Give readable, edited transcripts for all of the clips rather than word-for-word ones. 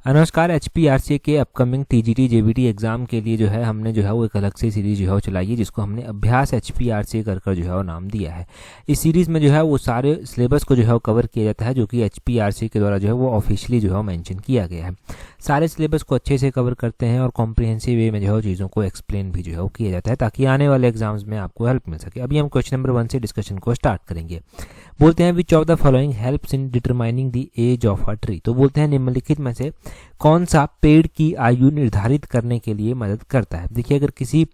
नमस्कार। HPRC के upcoming TGT JBT exam के लिए जो है हमने जो है वो एक अलग से सीरीज़ जो है वो चलाई है, जिसको हमने अभ्यास HPRC कर जो है वो नाम दिया है। इस सीरीज़ में जो है वो सारे सिलेबस को जो है वो कवर किया जाता है, जो कि HPRC के द्वारा जो है वो ऑफिशियली जो है वो मेंशन किया गया है। सारे सिलेबस को अच्छे से कवर करते हैं और कॉम्प्रिहेंसिव वे में जो है चीज़ों को एक्सप्लेन भी जो है वो किया जाता है, ताकि आने वाले एग्जाम्स में आपको हेल्प मिल सके। अभी हम क्वेश्चन नंबर 1 से डिस्कशन को स्टार्ट करेंगे। बोलते हैं which of the following helps in determining the age of a tree. तो बोलते हैं निम्नलिखित में से कौन सा पेड़ की आयु निर्धारित करने के लिए मदद करता है। देखिए, अगर किसी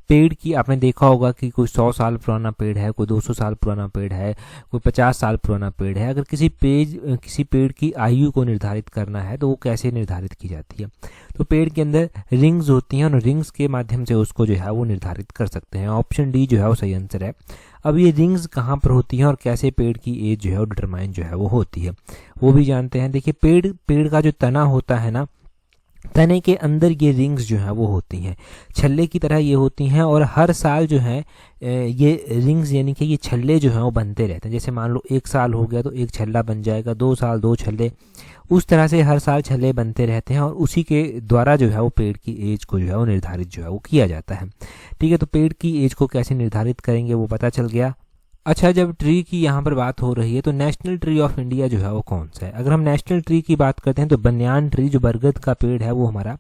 पेड़ की आपने देखा होगा कि कोई 100 साल पुराना पेड़ है, कोई 200 साल पुराना पेड़ है, कोई 50 साल पुराना पेड़ है। अगर किसी पेड़ की आयु को निर्धारित करना है तो वो कैसे निर्धारित की जाती है। तो पेड़ के अंदर रिंग्स होती हैं और रिंग्स के माध्यम से उसको जो है वो निर्धारित कर सकते हैं। ऑप्शन डी जो है वो सही आंसर है। अब ये रिंग्स कहाँ पर होती हैं और कैसे पेड़ की एज जो है वो डिटरमाइन जो है वो होती है, वो भी जानते हैं। देखिए, पेड़ का जो तना होता है ना, तने के अंदर ये रिंग्स जो हैं वो होती हैं, छल्ले की तरह ये होती हैं। और हर साल जो है ये रिंग्स यानी कि ये छल्ले जो हैं वो बनते रहते हैं। जैसे मान लो 1 साल हो गया तो एक छल्ला बन जाएगा, 2 साल 2 छल्ले, उस तरह से हर साल छल्ले बनते रहते हैं और उसी के द्वारा जो है वो पेड़ की एज को जो है वो निर्धारित जो है वो किया जाता है। ठीक है, तो पेड़ की एज को कैसे निर्धारित करेंगे वो पता चल गया। अच्छा, जब ट्री की यहाँ पर बात हो रही है तो नेशनल ट्री ऑफ इंडिया जो है वो कौन सा है। अगर हम नेशनल ट्री की बात करते हैं तो बनियान ट्री, जो बरगद का पेड़ है, वो हमारा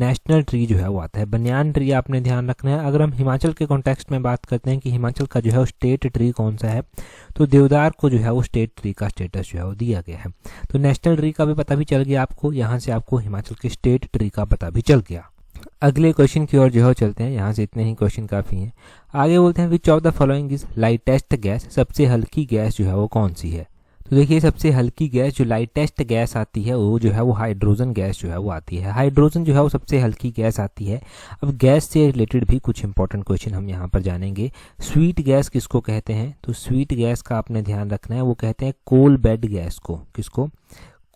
नेशनल ट्री जो है वो आता है। बनियान ट्री आपने ध्यान रखना है। अगर हम हिमाचल के कॉन्टेक्स्ट में बात करते हैं कि हिमाचल का जो है वो स्टेट ट्री कौन सा है, तो देवदार को जो है वो स्टेट ट्री का स्टेटस जो है वो दिया गया है। तो नेशनल ट्री का भी पता भी चल गया आपको, यहाँ से आपको हिमाचल के स्टेट ट्री का पता भी चल गया। अगले क्वेश्चन की ओर जो है चलते हैं। यहाँ से इतने ही क्वेश्चन काफ़ी हैं। आगे बोलते हैं which of the following is lightest gas. सबसे हल्की गैस जो है वो कौन सी है। तो देखिए, सबसे हल्की गैस जो लाइटेस्ट गैस आती है वो जो है वो हाइड्रोजन गैस जो है वो आती है। हाइड्रोजन जो है वो सबसे हल्की गैस आती है। अब गैस से रिलेटेड भी कुछ इंपॉर्टेंट क्वेश्चन हम यहाँ पर जानेंगे। स्वीट गैस किसको कहते हैं, तो स्वीट गैस का आपने ध्यान रखना है। वो कहते हैं कोल बेड गैस को। किसको?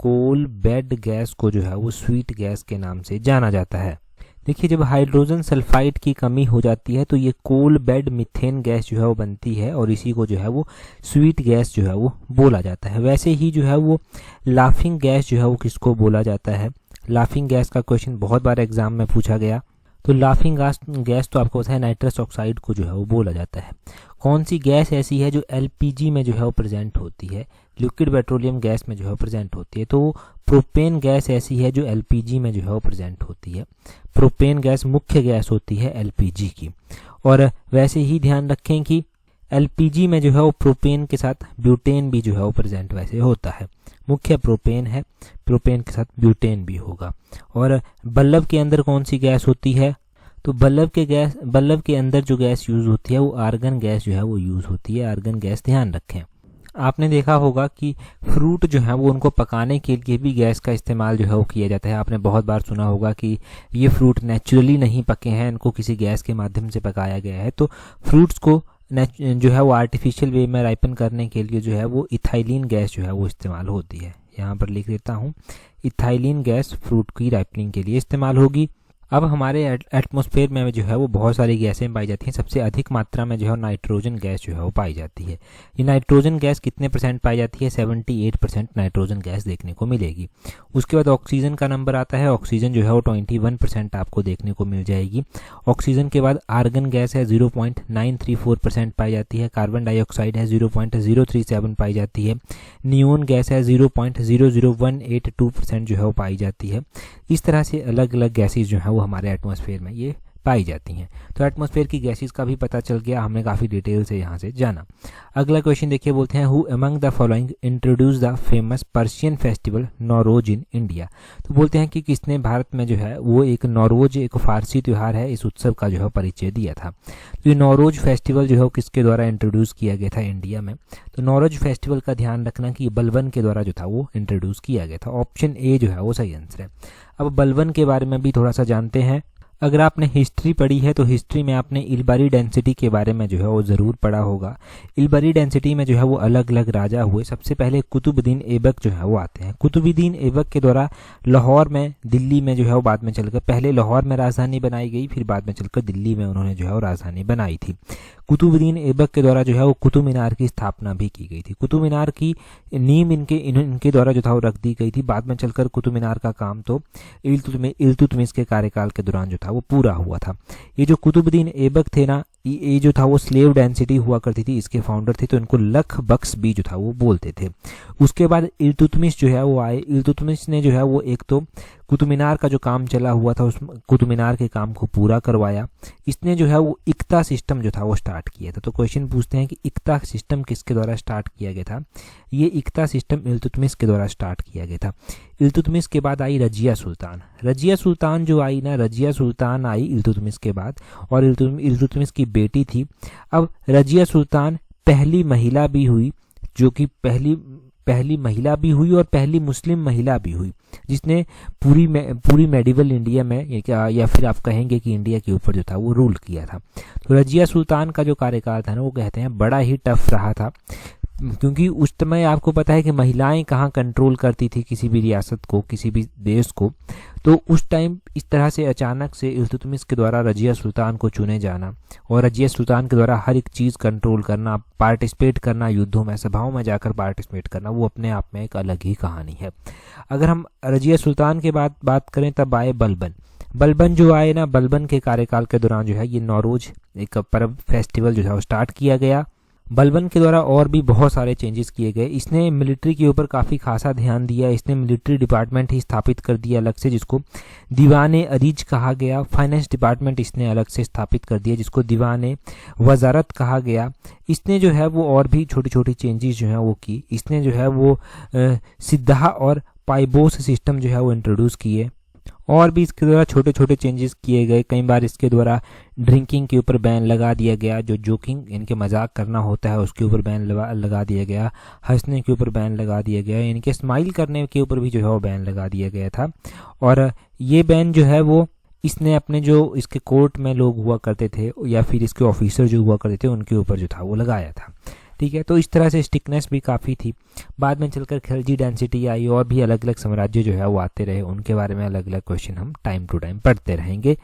कोल बेड गैस को जो है वो स्वीट गैस के नाम से जाना जाता है। देखिए, जब हाइड्रोजन सल्फाइड की कमी हो जाती है तो ये कोल बेड मीथेन गैस जो है वो बनती है और इसी को जो है वो स्वीट गैस जो है वो बोला जाता है। वैसे ही जो है वो लाफिंग गैस जो है वो किसको बोला जाता है। लाफिंग गैस का क्वेश्चन बहुत बार एग्जाम में पूछा गया। तो लाफिंग गैस तो आपको पता है नाइट्रस ऑक्साइड को जो है वो बोला जाता है। कौन सी गैस ऐसी है जो LPG में जो है वो प्रेजेंट होती है, लिक्विड पेट्रोलियम गैस में जो है वो प्रेजेंट होती है। तो प्रोपेन गैस ऐसी है जो LPG में जो है वो प्रेजेंट होती है। प्रोपेन गैस मुख्य गैस होती है LPG की। और वैसे ही ध्यान रखें कि LPG में जो है वो प्रोपेन के साथ ब्यूटेन भी जो है वो प्रेजेंट वैसे होता है। मुख्य प्रोपेन है, प्रोपेन के साथ ब्यूटेन भी होगा। और बल्ब के अंदर कौन सी गैस होती है, तो बल्ब के अंदर जो गैस यूज होती है वो आर्गन गैस जो है वो यूज होती है। आर्गन गैस ध्यान रखें। आपने देखा होगा कि फ्रूट जो है वो उनको पकाने के लिए भी गैस का इस्तेमाल जो है वो किया जाता है। आपने बहुत बार सुना होगा कि ये फ्रूट नेचुरली नहीं पके हैं, इनको किसी गैस के माध्यम से पकाया गया है। तो फ्रूट्स को जो है वो आर्टिफिशियल वे में राइपन करने के लिए जो है वो इथाइलिन गैस जो है वो इस्तेमाल होती है। यहाँ पर लिख देता हूँ, इथाइलिन गैस फ्रूट की राइपनिंग के लिए इस्तेमाल होगी। अब हमारे एटमॉस्फेयर में जो है वो बहुत सारी गैसें पाई जाती हैं। सबसे अधिक मात्रा में जो है नाइट्रोजन गैस जो है वो पाई जाती है। ये नाइट्रोजन गैस कितने % पाई जाती है, 78% नाइट्रोजन गैस देखने को मिलेगी। उसके बाद ऑक्सीजन का नंबर आता है। ऑक्सीजन जो है वो 21% आपको देखने को मिल जाएगी। ऑक्सीजन के बाद आर्गन गैस है, 0.934% पाई जाती है। कार्बन डाइऑक्साइड है, 0.037 पाई जाती है। नियोन गैस है, 0.00182% जो है वो पाई जाती है। इस तरह से अलग अलग गैसेज जो है वो हमारे एटमॉस्फेयर में ये पाई जाती हैं। तो एटमॉस्फेयर की गैसेज का भी पता चल गया, हमने काफ़ी डिटेल से यहाँ से जाना। अगला क्वेश्चन देखिए, बोलते हैं who among the following introduce the famous Persian festival Nowruz in India. तो बोलते हैं कि किसने भारत में जो है वो एक नौरोज, एक फारसी त्यौहार है, इस उत्सव का जो है परिचय दिया था। तो ये नौरोज फेस्टिवल जो है किसके द्वारा इंट्रोड्यूस किया गया था इंडिया में। तो नौरोज फेस्टिवल का ध्यान रखना कि बलबन के द्वारा जो था वो इंट्रोड्यूस किया गया था। ऑप्शन ए जो है वो सही आंसर है। अब बलबन के बारे में भी थोड़ा सा जानते हैं। अगर आपने हिस्ट्री पढ़ी है तो हिस्ट्री में आपने इल्बारी डेंसिटी के बारे में जो है वो ज़रूर पढ़ा होगा। इल्बारी डेंसिटी में जो है वो अलग अलग राजा हुए। सबसे पहले कुतुबुद्दीन ऐबक जो है वो आते हैं। कुतुबुद्दीन ऐबक के द्वारा लाहौर में, दिल्ली में जो है वो बाद में चलकर, पहले लाहौर में राजधानी बनाई गई, फिर बाद में चलकर दिल्ली में उन्होंने जो है वो राजधानी बनाई थी। कुतुबुद्दीन ऐबक के द्वारा जो है वो कुतुब मीनार की स्थापना भी की गई थी। कुतुब मीनार की नींव इनके द्वारा जो था वो रख दी गई थी। बाद में चलकर कुतुब मीनार का काम तो इल्तुतमिश के कार्यकाल के दौरान जो था वो पूरा हुआ था। ये जो कुतुबुद्दीन ऐबक थे ना, ये जो था वो स्लेव डेंसिटी हुआ करती थी, इसके फाउंडर थे, तो इनको लख बख्श भी जो था वो बोलते थे। उसके बाद इल्तुतमिश जो है वो आए। इल्तुतमिश ने जो है वो एक तो कुतुब मीनार का जो काम चला हुआ था उस कुतुब मीनार के काम को पूरा करवाया। इसने जो है वो इक्ता सिस्टम जो था वो स्टार्ट किया था। तो क्वेश्चन पूछते हैं कि इक्ता सिस्टम किसके द्वारा स्टार्ट किया गया था? ये इक्ता सिस्टम इल्तुतमिश के द्वारा स्टार्ट किया गया था। इल्तुतमिश के बाद आई रजिया सुल्तान। रजिया सुल्तान जो आई ना, रजिया सुल्तान आई इल्तुतमिश के बाद, और इल्तुतमिश की बेटी थी। अब रजिया सुल्तान पहली महिला भी हुई, जो कि पहली महिला भी हुई और पहली मुस्लिम महिला भी हुई, जिसने पूरी मेडिवल इंडिया में या फिर आप कहेंगे कि इंडिया के ऊपर जो था वो रूल किया था। तो रजिया सुल्तान का जो कार्यकाल था ना, वो कहते हैं बड़ा ही टफ रहा था, क्योंकि उस समय आपको पता है कि महिलाएं कहाँ कंट्रोल करती थी किसी भी रियासत को, किसी भी देश को। तो उस टाइम इस तरह से अचानक से इल्तुतमिश के द्वारा रजिया सुल्तान को चुने जाना और रजिया सुल्तान के द्वारा हर एक चीज़ कंट्रोल करना, पार्टिसिपेट करना, युद्धों में, सभाओं में जाकर पार्टिसिपेट करना, वो अपने आप में एक अलग ही कहानी है। अगर हम रजिया सुल्तान के बाद बात करें, तब आए बलबन। बलबन जो आए ना, बलबन के कार्यकाल के दौरान जो है ये नौरोज एक पर्व, फेस्टिवल जो है वो स्टार्ट किया गया। बलबन के द्वारा और भी बहुत सारे चेंजेस किए गए। इसने मिलिट्री के ऊपर काफ़ी खासा ध्यान दिया। इसने मिलिट्री डिपार्टमेंट ही स्थापित कर दिया अलग से, जिसको दीवाने अरीज कहा गया। फाइनेंस डिपार्टमेंट इसने अलग से स्थापित कर दिया, जिसको दीवाने वजारत कहा गया। इसने जो है वो और भी छोटी छोटी चेंजेस जो हैं वो की। इसने जो है वो सिद्धा और पाइबोस सिस्टम जो है वो इंट्रोड्यूस किए, और भी इसके द्वारा छोटे छोटे चेंजेस किए गए। कई बार इसके द्वारा ड्रिंकिंग के ऊपर बैन लगा दिया गया, जो जोकिंग इनके मजाक करना होता है उसके ऊपर बैन लगा दिया गया। हंसने के ऊपर बैन लगा दिया गया, इनके स्माइल करने के ऊपर भी जो है वो बैन लगा दिया गया था। और ये बैन जो है वो इसने अपने जो इसके कोर्ट में लोग हुआ करते थे या फिर इसके ऑफिसर जो हुआ करते थे उनके ऊपर जो था वो लगाया था। ठीक है, तो इस तरह से स्टिकनेस भी काफ़ी थी। बाद में चलकर खिलजी डेंसिटी आई और भी अलग अलग साम्राज्य जो है वो आते रहे, उनके बारे में अलग अलग क्वेश्चन हम टाइम टू टाइम पढ़ते रहेंगे।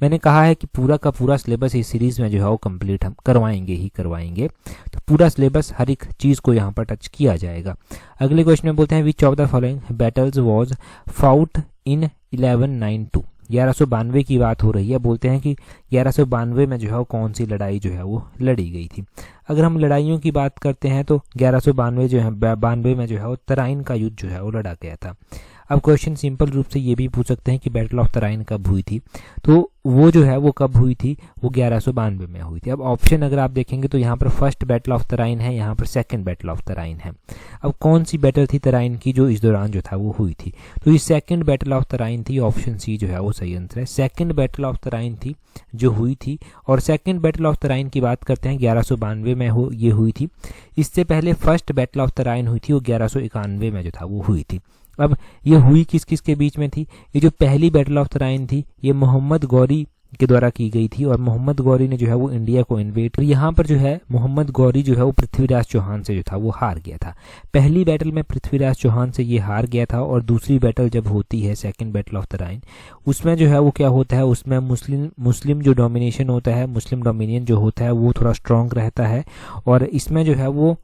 मैंने कहा है कि पूरा का पूरा सिलेबस इस सीरीज़ में जो है वो कंप्लीट हम करवाएंगे। तो पूरा सिलेबस, हर एक चीज़ को यहाँ पर टच किया जाएगा। अगले क्वेश्चन में बोलते हैं which of the following battles was fought in 1192। 1192 की बात हो रही है। बोलते हैं कि 1192 में जो है वो कौन सी लड़ाई जो है वो लड़ी गई थी। अगर हम लड़ाइयों की बात करते हैं तो 1192 जो है 92 में जो है वो तराइन का युद्ध जो है वो लड़ा गया था। अब क्वेश्चन सिंपल रूप से ये भी पूछ सकते हैं कि बैटल ऑफ तराइन कब हुई थी, तो वो जो है वो कब हुई थी, वो 1192 में हुई थी। अब ऑप्शन अगर आप देखेंगे तो यहाँ पर फर्स्ट बैटल ऑफ तराइन है, यहाँ पर सेकंड बैटल ऑफ तराइन है। अब कौन सी बैटल थी तराइन की जो इस दौरान जो था वो हुई थी, तो ये सेकंड बैटल ऑफ तराइन थी। ऑप्शन सी जो है वो सही आंसर है। सेकंड बैटल ऑफ तराइन थी जो हुई थी। और सेकंड बैटल ऑफ तराइन की बात करते हैं 1192 में ये हुई थी। इससे पहले फर्स्ट बैटल ऑफ तराइन हुई थी, वो 1191 में जो था वो हुई थी। अब ये हुई किस किस के बीच में थी? ये जो पहली बैटल ऑफ तराइन थी ये मोहम्मद गौरी के द्वारा की गई थी, और मोहम्मद गौरी ने जो है वो इंडिया को इन्वेट, और यहाँ पर जो है मोहम्मद गौरी जो है वो पृथ्वीराज चौहान से जो था वो हार गया था। पहली बैटल में पृथ्वीराज चौहान से ये हार गया था, और दूसरी बैटल जब होती है सेकंड बैटल ऑफ तराइन, उसमें जो है वो क्या होता है, उसमें मुस्लिम जो डोमिनेशन होता है, मुस्लिम डोमिनियन जो होता है वो थोड़ा स्ट्रांग रहता है, और इसमें जो है वो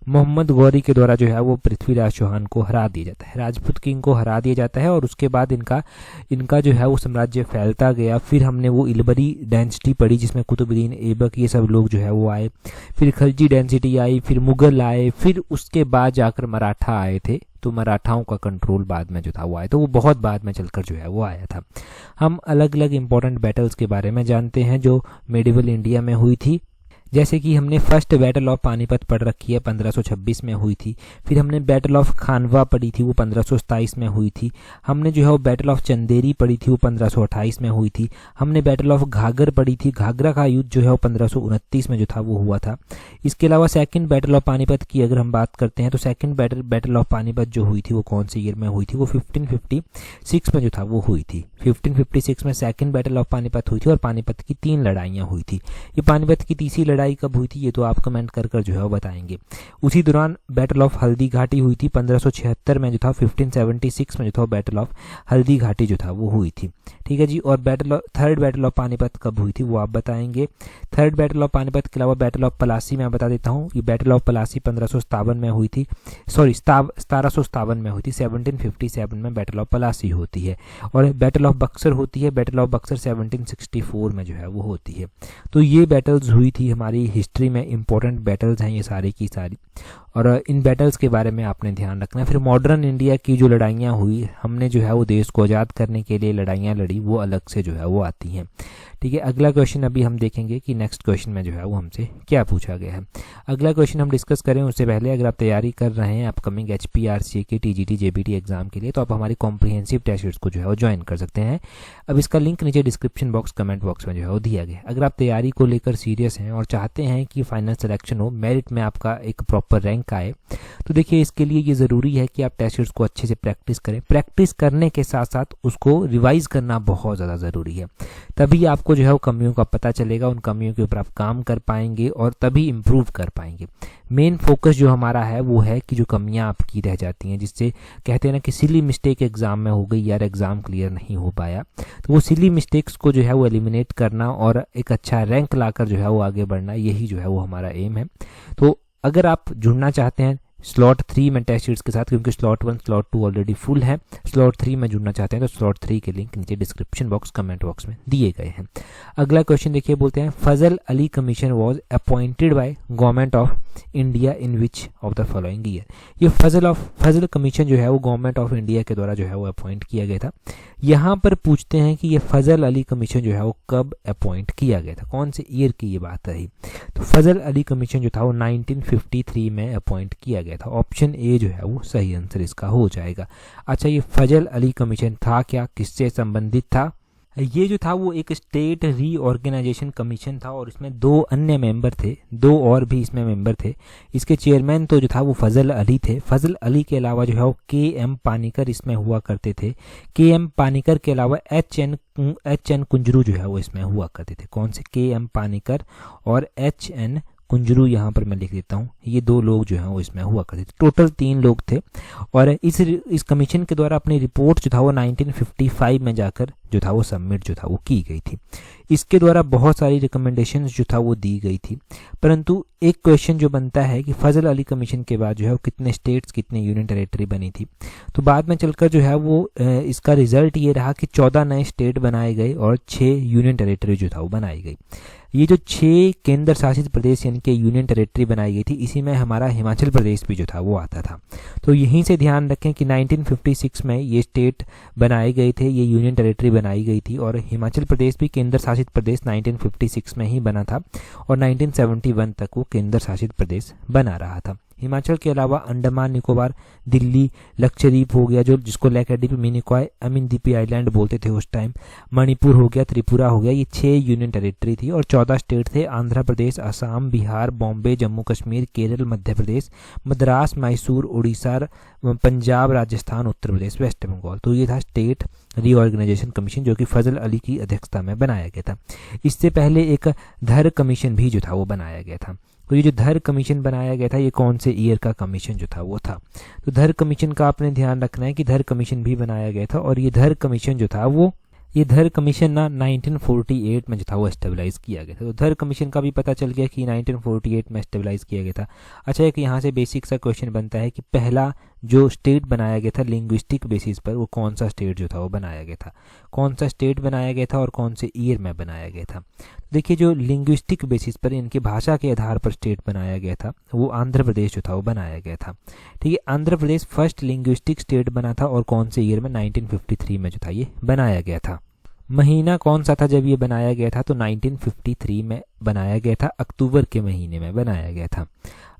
मोहम्मद गौरी के द्वारा जो है वो पृथ्वीराज चौहान को हरा दिया जाता है, राजपूत किंग को हरा दिया जाता है। और उसके बाद इनका जो है वो साम्राज्य फैलता गया। फिर हमने वो इल्बरी डेंसिटी पढ़ी जिसमें कुतुबुद्दीन ऐबक ये सब लोग जो है वो आए, फिर खिलजी डेंसिटी आई, फिर मुगल आए, फिर उसके बाद जाकर मराठा आए थे। तो मराठाओं का कंट्रोल बाद में जो था वो आया, तो वो बहुत बाद में चलकर जो है वो आया था। हम अलग अलग इंपॉर्टेंट बैटल्स के बारे में जानते हैं जो मेडिवल इंडिया में हुई थी। जैसे कि हमने फर्स्ट बैटल ऑफ पानीपत पढ़ रखी है, 1526 में हुई थी। फिर हमने बैटल ऑफ खानवा पढ़ी थी, वो 1527 में हुई थी। हमने जो है वो बैटल ऑफ चंदेरी पढ़ी थी, वो 1528 में हुई थी। हमने बैटल ऑफ घाघर पढ़ी थी, घाघरा का युद्ध जो है वो 1529 में जो था वो हुआ था। इसके अलावा सेकंड बैटल ऑफ पानीपत की अगर हम बात करते हैं तो सेकंड बैटल ऑफ पानीपत जो हुई थी वो कौन से ईयर में हुई थी, वो 1556 में जो था वो हुई थी। 1556 में सेकंड बैटल ऑफ पानीपत हुई थी और पानीपत की 3 लड़ाइयाँ हुई थी। ये पानीपत की तीसरी लड़ाई कब हुई थी ये तो आप कमेंट कर जो है वो बताएंगे। उसी दौरान बैटल ऑफ हल्दी घाटी हुई थी 1576 में जो था। 1576 में जो था बैटल ऑफ हल्दी घाटी जो था वो हुई थी, ठीक है जी। और थर्ड बैटल ऑफ पानीपत कब हुई थी वो आप बताएंगे। थर्ड बैटल ऑफ पानीपत के अलावा बैटल ऑफ पलासी मैं बता देता हूँ, ये बैटल ऑफ पलासी 1557 में हुई थी, सॉरी 1757 में हुई थी। 1757 में बैटल ऑफ पलासी होती है। और बैटल ऑफ बक्सर होती है, बैटल ऑफ बक्सर 1764 में जो है वो होती है। तो ये बैटल्स हुई थी, हमारी हिस्ट्री में इंपॉर्टेंट बैटल्स हैं ये सारी की सारी, और इन बैटल्स के बारे में आपने ध्यान रखना है। फिर मॉडर्न इंडिया की जो लड़ाइयाँ हुई, हमने जो है वो देश को आज़ाद करने के लिए लड़ाइयाँ लड़ी, वो अलग से जो है वो आती हैं, ठीक है। अगला क्वेश्चन अभी हम देखेंगे कि नेक्स्ट क्वेश्चन में जो है वो हमसे क्या पूछा गया है। अगला क्वेश्चन हम डिस्कस करें उससे पहले अगर आप तैयारी कर रहे हैं अपकमिंग HPRCA के TGT JBT एग्जाम के लिए तो आप हमारी कॉम्प्रिहेंसिव टेस्ट सीरीज को जो है वो ज्वाइन कर सकते हैं। अब इसका लिंक नीचे डिस्क्रिप्शन बॉक्स कमेंट बॉक्स में जो है वो दिया गया। अगर आप तैयारी को लेकर सीरियस हैं और चाहते हैं कि फाइनल सिलेक्शन हो, मेरिट में आपका एक प्रॉपर रैंक आए, तो देखिए इसके लिए ये ज़रूरी है कि आप टेस्ट सीरीज को अच्छे से प्रैक्टिस करें। प्रैक्टिस करने के साथ साथ उसको रिवाइज करना बहुत ज़्यादा ज़रूरी है, तभी आपको जो है वो कमियों का पता चलेगा, उन कमियों के ऊपर आप काम कर पाएंगे और तभी इम्प्रूव कर पाएंगे। मेन फोकस जो हमारा है वो है कि जो कमियां आपकी रह जाती हैं, जिससे कहते हैं ना कि सिली मिस्टेक एग्जाम में हो गई यार, एग्जाम क्लियर नहीं हो पाया, तो वो सिली मिस्टेक्स को जो है वो एलिमिनेट करना और एक अच्छा रैंक लाकर जो है वो आगे बढ़ना, यही जो है वो हमारा एम है। तो अगर आप जुड़ना चाहते हैं स्लॉट 3 में टेस्ट सीरीज के साथ, क्योंकि स्लॉट 1 स्लॉट 2 ऑलरेडी फुल है, स्लॉट 3 में जुड़ना चाहते हैं तो स्लॉट 3 के लिंक नीचे डिस्क्रिप्शन बॉक्स कमेंट बॉक्स में दिए गए हैं। अगला क्वेश्चन देखिए, बोलते हैं Fazal Ali commission was appointed by government of India in which of the following year. ये फजल कमीशन जो है वो गवर्नमेंट ऑफ इंडिया के द्वारा जो है वो अपॉइंट किया गया था। यहाँ पर पूछते हैं कि ये फजल अली कमीशन जो है वो कब अपॉइंट किया गया था, कौन से ईयर की ये बात रही। तो फजल अली कमीशन जो था वो 1953 में अपॉइंट किया गया था। ऑप्शन ए जो है वो सही आंसर इसका हो जाएगा। अच्छा, ये फजल अली कमीशन था क्या, किससे संबंधित था? ये जो था वो एक स्टेट रीऑर्गेनाइजेशन कमीशन था और इसमें 2 अन्य मेंबर थे, 2 और भी इसमें मेंबर थे। इसके चेयरमैन तो जो था वो फजल अली थे। फजल अली के अलावा जो है वो KM पानीकर इसमें हुआ करते थे। KM पानीकर के अलावा HN कुंजरू जो है वो इसमें हुआ करते थे। कौन से? KM पानीकर और HN कुंजरू, यहाँ पर मैं लिख देता हूँ, ये 2 लोग जो हैं वो इसमें हुआ करते थे। टोटल 3 लोग थे और इस कमीशन के द्वारा अपनी रिपोर्ट जो था वो 1955 में जाकर जो था वो सबमिट जो था वो की गई थी। इसके द्वारा बहुत सारी रिकमेंडेशंस जो था वो दी गई थी, परंतु एक क्वेश्चन जो बनता है कि फजल अली कमीशन के बाद जो है वो कितने स्टेट्स, कितने यूनियन टेरेटरी बनी थी। तो बाद में चलकर जो है वो इसका रिजल्ट ये रहा कि 14 नए स्टेट बनाए गए और 6 यूनियन टेरेटरी जो था वो बनाई गई। ये जो 6 केंद्र शासित प्रदेश यानी कि यूनियन टेरेटरी बनाई गई थी, इसी में हमारा हिमाचल प्रदेश भी जो था वो आता था। तो यहीं से ध्यान रखें कि 1956 में ये स्टेट बनाए गए थे, ये यूनियन टेरेटरी बनाई गई थी और हिमाचल प्रदेश भी केंद्र शासित प्रदेश 1956 में ही बना था और 1971 तक वो केंद्र शासित प्रदेश बना रहा था। हिमाचल के अलावा अंडमान निकोबार, दिल्ली, लक्षद्वीप हो गया, जो जिसको लैकेडिप, मिनिकॉय, अमीनदीपी आइलैंड बोलते थे उस टाइम, मणिपुर हो गया, त्रिपुरा हो गया, ये 6 यूनियन टेरिटरी थी और 14 स्टेट थे। आंध्र प्रदेश, असम, बिहार, बॉम्बे, जम्मू कश्मीर, केरल, मध्य प्रदेश, मद्रास, मैसूर, उड़ीसा, पंजाब, राजस्थान, उत्तर प्रदेश, वेस्ट बंगाल। तो ये था स्टेट रीऑर्गेनाइजेशन कमीशन जो कि फजल अली की अध्यक्षता में बनाया गया था। इससे पहले एक धर कमीशन भी जो था वो बनाया गया था। तो ये जो धर कमीशन बनाया गया था, ये कौन से ईयर का कमीशन जो था वो था? तो धर कमीशन का आपने ध्यान रखना है कि धर कमीशन भी बनाया गया था और ये धर कमीशन जो था वो, ये धर कमीशन ना 1948 में जो था वो स्टेबलाइज किया गया था। तो धर कमीशन का भी पता चल गया कि 1948 में स्टेबलाइज किया गया था। अच्छा, एक यहाँ से बेसिक सा क्वेश्चन बनता है कि पहला जो स्टेट बनाया गया था लिंग्विस्टिक बेसिस पर, वो कौन सा स्टेट जो था वो बनाया गया था? कौन सा स्टेट बनाया गया था और कौन से ईयर में बनाया गया था? देखिए, जो लिंग्विस्टिक बेसिस पर, इनकी भाषा के आधार पर स्टेट बनाया गया था, वो आंध्र प्रदेश जो था वो बनाया गया था। ठीक है, Andhra Pradesh first linguistic state बना था और कौन से ईयर में? 1953 में जो था ये बनाया गया था। महीना कौन सा था जब ये बनाया गया था? तो 1953 में बनाया गया था, अक्टूबर के महीने में बनाया गया था।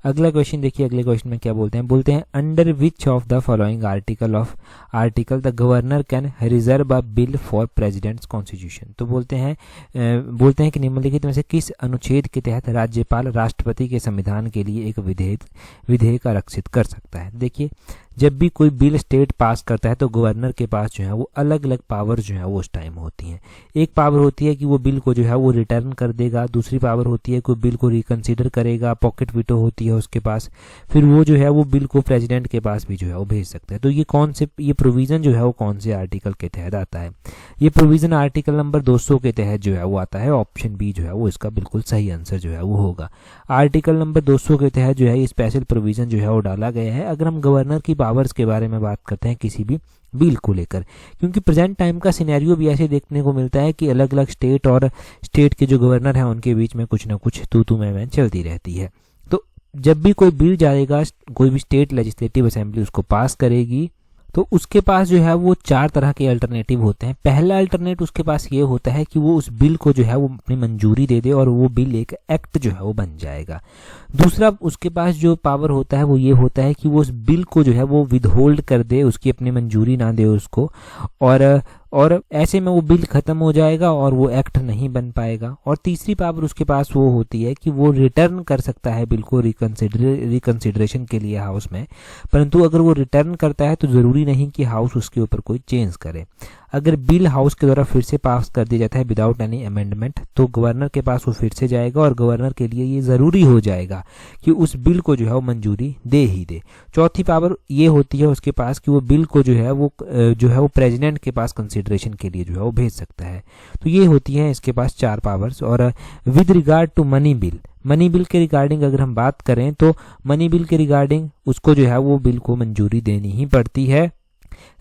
अगला क्वेश्चन देखिए, अगले क्वेश्चन में क्या बोलते हैं under which of the following article the governor can reserve a bill for president's constitution. तो बोलते हैं कि निम्नलिखित में से किस अनुच्छेद के तहत राज्यपाल राष्ट्रपति के संविधान के लिए एक विधेयक आरक्षित कर सकता है। देखिए, जब भी कोई बिल स्टेट पास करता है तो गवर्नर के पास जो है वो अलग अलग पावर जो है वो उस टाइम होती हैं। एक पावर होती है कि वो बिल को जो है वो रिटर्न कर देगा, दूसरी पावर होती है कि वो बिल को रिकंसीडर करेगा, पॉकेट वीटो होती है उसके पास, फिर वो जो है वो बिल को प्रेसिडेंट के पास भी जो है वो भेज सकता है। तो ये प्रोविजन जो है वो कौन से आर्टिकल के तहत आता है? ये प्रोविजन आर्टिकल नंबर 200 के तहत जो है वो आता है। ऑप्शन बी जो है वो इसका बिल्कुल सही आंसर जो है वो होगा। आर्टिकल नंबर 200 के तहत जो है ये स्पेशल प्रोविजन जो है वो डाला गया है। अगर हम गवर्नर की पावर्स के बारे में बात करते हैं किसी भी बिल को लेकर, क्योंकि प्रेजेंट टाइम का सिनेरियो भी ऐसे देखने को मिलता है कि अलग अलग स्टेट और स्टेट के जो गवर्नर हैं उनके बीच में कुछ ना कुछ तू मैं चलती रहती है। तो जब भी कोई बिल जाएगा, कोई भी स्टेट लेजिस्लेटिव असेंबली उसको पास करेगी, तो उसके पास जो है वो 4 तरह के अल्टरनेटिव होते हैं। पहला अल्टरनेट उसके पास ये होता है कि वो उस बिल को जो है वो अपनी मंजूरी दे दे और वो बिल एक एक्ट जो है वो बन जाएगा। दूसरा उसके पास जो पावर होता है वो ये होता है कि वो उस बिल को जो है वो विदहोल्ड कर दे, उसकी अपनी मंजूरी ना दे उसको, और ऐसे में वो बिल खत्म हो जाएगा और वो एक्ट नहीं बन पाएगा। और तीसरी पावर उसके पास वो होती है कि वो रिटर्न कर सकता है बिल को रिकंसिडरेशन के लिए हाउस में, परंतु अगर वो रिटर्न करता है तो ज़रूरी नहीं कि हाउस उसके ऊपर कोई चेंज करे। अगर बिल हाउस के द्वारा फिर से पास कर दिया जाता है विदाउट एनी अमेंडमेंट, तो गवर्नर के पास वो फिर से जाएगा और गवर्नर के लिए ये ज़रूरी हो जाएगा कि उस बिल को जो है वो मंजूरी दे ही दे। चौथी पावर ये होती है उसके पास कि वो बिल को जो है वो प्रेसिडेंट के पास कंसिडरेशन के लिए जो है वो भेज सकता है। तो ये होती है इसके पास 4 पावर्स। और with regard to money bill के रिगार्डिंग अगर हम बात करें तो मनी बिल के रिगार्डिंग उसको जो है वो बिल को मंजूरी देनी ही पड़ती है,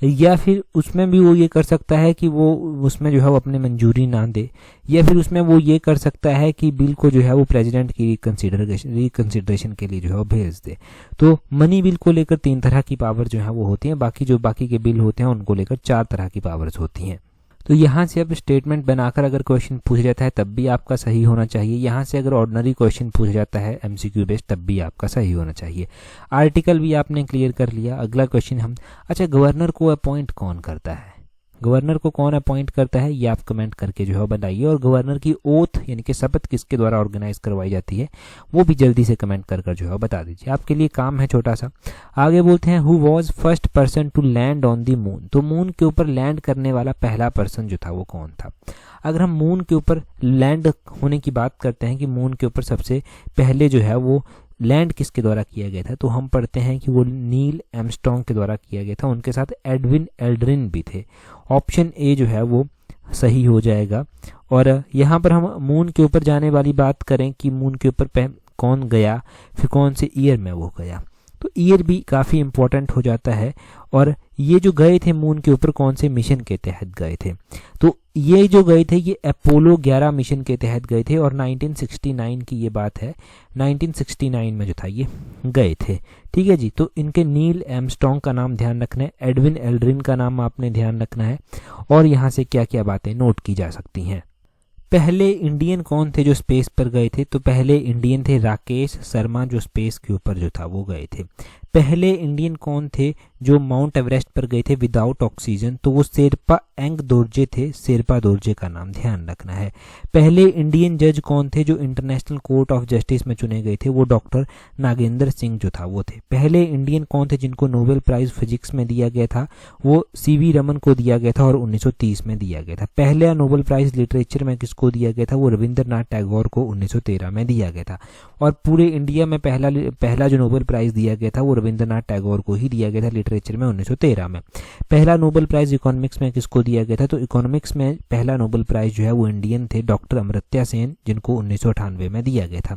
या फिर उसमें भी वो ये कर सकता है कि वो उसमें जो है वो अपनी मंजूरी ना दे, या फिर उसमें वो ये कर सकता है कि बिल को जो है वो प्रेसिडेंट की रिकंसिडरेशन के लिए जो है वो भेज दे। तो मनी बिल को लेकर 3 तरह की पावर जो है वो होती हैं, बाकी के बिल होते हैं उनको लेकर 4 तरह की पावर्स होती हैं। तो यहाँ से अब स्टेटमेंट बनाकर अगर क्वेश्चन पूछा जाता है तब भी आपका सही होना चाहिए। यहाँ से अगर ऑर्डिनरी क्वेश्चन पूछा जाता है एमसीक्यू बेस्ड तब भी आपका सही होना चाहिए। आर्टिकल भी आपने क्लियर कर लिया। अगला क्वेश्चन अच्छा, गवर्नर को अपॉइंट कौन करता है? गवर्नर को कौन अपॉइंट करता है ये आप कमेंट करके जो है बताइए। और गवर्नर की ओथ यानी कि शपथ किसके द्वारा ऑर्गेनाइज करवाई जाती है वो भी जल्दी से कमेंट कर जो है बता दीजिए। आपके लिए काम है छोटा सा। आगे बोलते हैं who was first person to land on the moon. तो मून के ऊपर लैंड करने वाला पहला पर्सन जो था वो कौन था? अगर हम मून के ऊपर लैंड होने की बात करते हैं कि मून के ऊपर सबसे पहले जो है वो लैंड किसके द्वारा किया गया था, तो हम पढ़ते हैं कि वो नील आर्मस्ट्रांग के द्वारा किया गया था। उनके साथ एडविन एल्ड्रिन भी थे। ऑप्शन ए जो है वो सही हो जाएगा। और यहाँ पर हम मून के ऊपर जाने वाली बात करें कि मून के ऊपर कौन गया, फिर कौन से ईयर में वो गया, तो ईयर भी काफ़ी इम्पोर्टेंट हो जाता है। और ये जो गए थे मून के ऊपर कौन से मिशन के तहत गए थे, तो ये जो गए थे ये अपोलो 11 मिशन के तहत गए थे। और 1969 की ये बात है, 1969 में जो था ये गए थे। ठीक है जी। तो इनके नील आर्मस्ट्रांग का नाम ध्यान रखना है, एडविन एल्ड्रिन का नाम आपने ध्यान रखना है, और यहाँ से क्या क्या बातें नोट की जा सकती हैं। पहले इंडियन कौन थे जो स्पेस पर गए थे, तो पहले इंडियन थे राकेश शर्मा जो स्पेस के ऊपर जो था वो गए थे। पहले इंडियन कौन थे जो माउंट एवरेस्ट पर गए थे विदाउट ऑक्सीजन, तो वो शेरपा एंग दोरजे थे। शेरपा दोरजे का नाम ध्यान रखना है। पहले इंडियन जज कौन थे जो इंटरनेशनल कोर्ट ऑफ जस्टिस में चुने गए थे, वो डॉक्टर नागेंद्र सिंह जो था वो थे। पहले इंडियन कौन थे जिनको नोबेल प्राइज फिजिक्स में दिया गया था, वो सीवी रमन को दिया गया था और 1930 में दिया गया था। पहला नोबेल प्राइज लिटरेचर में किसको दिया गया था, वो रविंद्रनाथ टैगोर को 1913 में दिया गया था। और पूरे इंडिया में पहला जो नोबेल प्राइज दिया गया था वो रविंद्रनाथ टैगोर को ही दिया गया था लिटरेचर में 1913 में। पहला नोबेल प्राइज इकोनॉमिक्स में किसको दिया गया था, तो इकोनॉमिक्स में पहला नोबेल प्राइज जो है वो इंडियन थे डॉक्टर अमर्त्य सेन जिनको 1998 में दिया गया था।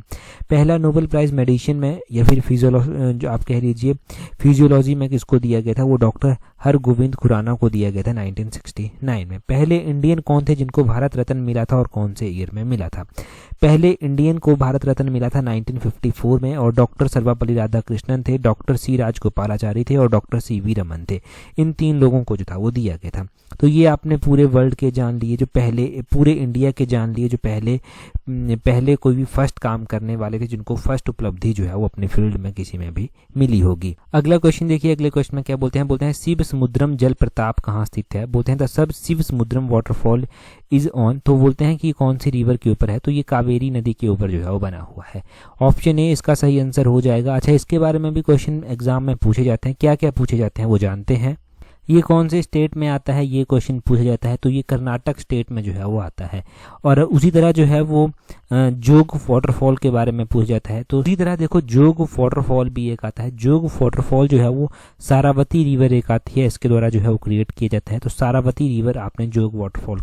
पहला नोबेल प्राइज मेडिसिन में या फिर जो आप कह लीजिए फिजियोलॉजी में किसको दिया गया था, वो डॉक्टर हरगोविंद खुराना को दिया गया था 1969 में। पहले इंडियन कौन थे जिनको भारत रत्न मिला था और कौन से ईयर में मिला था? पहले इंडियन को भारत रत्न मिला था 1954 में और डॉक्टर सर्वपल्ली राधाकृष्णन थे, डॉक्टर सी राजगोपालाचारी थे और डॉक्टर सी.वी. रमन थे। इन 3 लोगों को जो था वो दिया गया था। तो ये आपने पूरे वर्ल्ड के जान लिए, जो पहले पूरे इंडिया के जान लिए, जो पहले कोई भी फर्स्ट काम करने वाले थे, जिनको फर्स्ट उपलब्धि जो है वो अपने फील्ड में किसी में भी मिली होगी। अगला क्वेश्चन देखिए, अगले क्वेश्चन में क्या बोलते हैं शिव समुद्रम जल प्रताप कहाँ स्थित है? बोलते हैं द सब Shivasamudram waterfall is on. तो बोलते हैं कि कौन सी रिवर के ऊपर है? तो ये कावेरी नदी के ऊपर जो है वो बना हुआ है। ऑप्शन ए इसका सही आंसर हो जाएगा। अच्छा, इसके बारे में भी क्वेश्चन एग्जाम में पूछे जाते हैं। क्या क्या पूछे जाते हैं वो जानते हैं। ये कौन से स्टेट में आता है, ये क्वेश्चन पूछा जाता है। तो ये कर्नाटक स्टेट में जो है वो आता है। और उसी तरह जो है वो जोग वाटरफॉल के बारे में पूछा जाता है। तो उसी तरह देखो जोग वाटरफॉल भी एक आता है। जोग वाटरफॉल जो है वो सारावती रिवर एक आती है, इसके द्वारा जो है वो क्रिएट किया जाता है। तो सारावती रिवर आपने जोग वाटरफॉल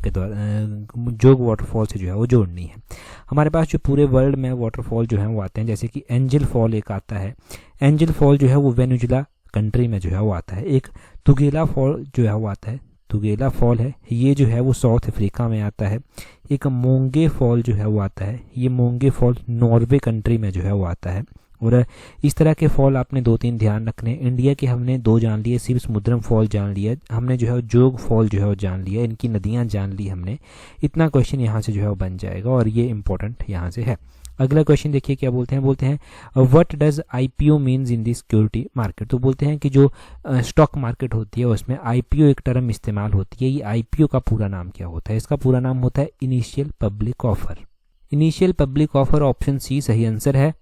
से जो है वो जोड़नी है। हमारे पास जो पूरे वर्ल्ड में वाटरफॉल जो है वो आते हैं, जैसे कि एंजल फॉल एक आता है। एंजल फॉल जो है वो वेनेजुला कंट्री में जो है वो आता है। एक तुगेला फॉल जो है वो आता है, तुगेला फॉल है, ये जो है वो साउथ अफ्रीका में आता है। एक मोंगे फॉल जो है वो आता है, ये मोंगे फॉल नॉर्वे कंट्री में जो है वो आता है। और इस तरह के फॉल आपने 2-3 ध्यान रखने। इंडिया के हमने 2 जान लिए, शिव समुद्रम फॉल जान लिया, हमने जो है जोग फॉल जो है वो जान लिया, इनकी नदियां जान ली हमने। इतना क्वेश्चन यहाँ से जो है वो बन जाएगा और ये इंपॉर्टेंट यहाँ से है। अगला क्वेश्चन देखिए क्या बोलते हैं what does IPO means in the security market. तो बोलते हैं कि जो स्टॉक मार्केट होती है उसमें आईपीओ एक टर्म इस्तेमाल होती है। ये आईपीओ का पूरा नाम क्या होता है? इसका पूरा नाम होता है initial public offer. Initial public offer option C सही आंसर है।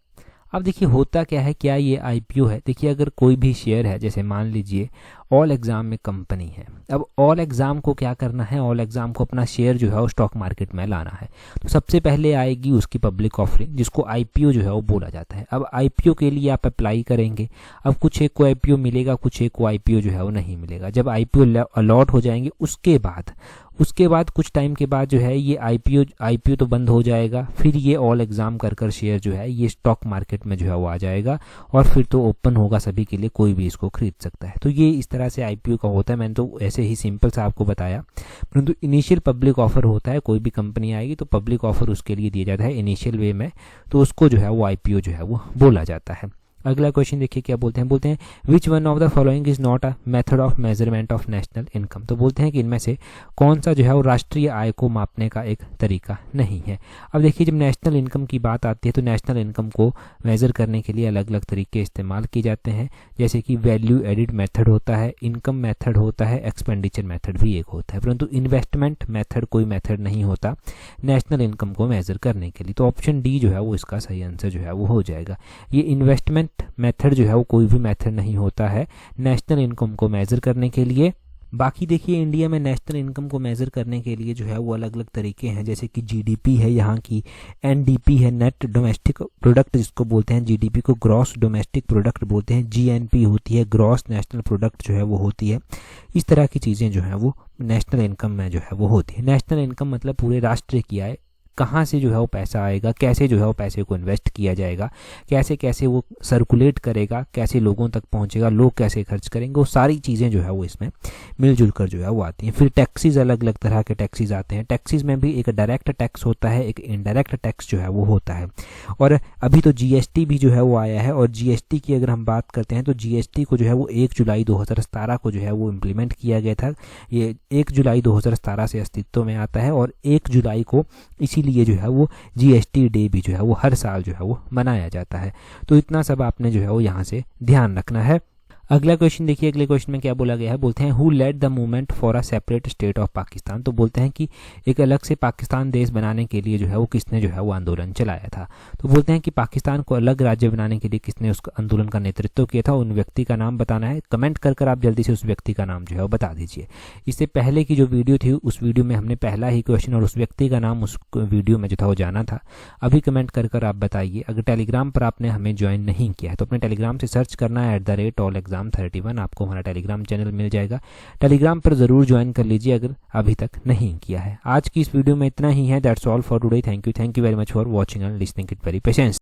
अब देखिए होता क्या है, क्या ये आईपीओ है? देखिए अगर कोई भी शेयर है, जैसे मान लीजिए ऑल एग्जाम में कंपनी है। अब ऑल एग्जाम को क्या करना है? ऑल एग्जाम को अपना शेयर जो है वो स्टॉक मार्केट में लाना है। तो सबसे पहले आएगी उसकी पब्लिक ऑफरिंग, जिसको आईपीओ जो है वो बोला जाता है। अब आईपीओ के लिए आप अप्लाई करेंगे। अब कुछ एक को आईपीओ मिलेगा, कुछ एक को आईपीओ जो है वो नहीं मिलेगा। जब आईपीओ अलॉट हो जाएंगे उसके बाद कुछ टाइम के बाद जो है ये आईपीओ तो बंद हो जाएगा। फिर ये ऑल एग्जाम कर शेयर जो है ये स्टॉक मार्केट में जो है वो आ जाएगा और फिर तो ओपन होगा सभी के लिए, कोई भी इसको खरीद सकता है। तो ये इस तरह से आईपीओ का होता है। मैंने तो ऐसे ही सिंपल सा आपको बताया, परंतु इनिशियल पब्लिक ऑफर होता है। कोई भी कंपनी आएगी तो पब्लिक ऑफर उसके लिए दिया जाता है इनिशियल वे में, तो उसको जो है वो आईपीओ जो है वो बोला जाता है। अगला क्वेश्चन देखिए क्या बोलते हैं which one of the following is not a method of measurement of national income. तो बोलते हैं कि इनमें से कौन सा जो है वो राष्ट्रीय आय को मापने का एक तरीका नहीं है। अब देखिए जब नेशनल इनकम की बात आती है तो नेशनल इनकम को मेजर करने के लिए अलग अलग तरीके इस्तेमाल किए जाते हैं, जैसे कि वैल्यू एडिड मेथड होता है, इनकम मेथड होता है, एक्सपेंडिचर मेथड भी एक होता है, परंतु इन्वेस्टमेंट मेथड कोई मेथड नहीं होता नेशनल इनकम को मेजर करने के लिए। तो ऑप्शन डी जो है वो इसका सही आंसर जो है वो हो जाएगा। ये इन्वेस्टमेंट मेथड जो है वो कोई भी मेथड नहीं होता है नेशनल इनकम को मेजर करने के लिए। बाकी देखिए इंडिया में नेशनल इनकम को मेजर करने के लिए जो है वो अलग अलग तरीके हैं, जैसे कि जीडीपी है यहाँ की, एनडीपी है नेट डोमेस्टिक प्रोडक्ट जिसको बोलते हैं, जीडीपी को ग्रॉस डोमेस्टिक प्रोडक्ट बोलते हैं, जीएनपी होती है ग्रॉस नेशनल प्रोडक्ट जो है वो होती है। इस तरह की चीज़ें जो है वो नेशनल इनकम में जो है वो होती है। नेशनल इनकम मतलब पूरे राष्ट्र की आय, कहाँ से जो है वो पैसा आएगा, कैसे जो है वो पैसे को इन्वेस्ट किया जाएगा, कैसे कैसे वो सर्कुलेट करेगा, कैसे लोगों तक पहुंचेगा, लोग कैसे खर्च करेंगे, वो सारी चीज़ें जो है वो इसमें मिलजुल कर जो है वो आती हैं। फिर टैक्सीज, अलग अलग तरह के टैक्सीज आते हैं। टैक्सीज में भी एक डायरेक्ट टैक्स होता है, एक इनडायरेक्ट टैक्स जो है वो होता है। और अभी तो जीएसटी भी जो है वो आया है, और जीएसटी की अगर हम बात करते हैं तो जीएसटी को जो है वो 1 जुलाई 2017 को जो है वो इम्प्लीमेंट किया गया था। ये 1 जुलाई 2017 से अस्तित्व में आता है और 1 जुलाई को लिए जो है वो जीएसटी डे भी जो है वो हर साल जो है वो मनाया जाता है। तो इतना सब आपने जो है वो यहाँ से ध्यान रखना है। अगला क्वेश्चन देखिए, अगले क्वेश्चन में क्या बोला गया है, बोलते हैं who led the movement for a separate state of Pakistan. तो बोलते हैं कि एक अलग से पाकिस्तान देश बनाने के लिए जो है वो किसने जो है वो आंदोलन चलाया था। तो बोलते हैं कि पाकिस्तान को अलग राज्य बनाने के लिए किसने उस आंदोलन का नेतृत्व किया था, उन व्यक्ति का नाम बताना है। कमेंट कर आप जल्दी से उस व्यक्ति का नाम जो है वो बता दीजिए। इससे पहले की जो वीडियो थी उस वीडियो में हमने पहला ही क्वेश्चन और उस व्यक्ति का नाम उस वीडियो में जो था वो जाना था। अभी कमेंट कर आप बताइए। अगर टेलीग्राम पर आपने हमें ज्वाइन नहीं किया है तो अपने टेलीग्राम से सर्च करना है @allexam31, आपको हमारा टेलीग्राम चैनल मिल जाएगा। टेलीग्राम पर जरूर ज्वाइन कर लीजिए अगर अभी तक नहीं किया है। आज की इस वीडियो में इतना ही है। That's all for today. Thank you very much for watching and listening it very patience.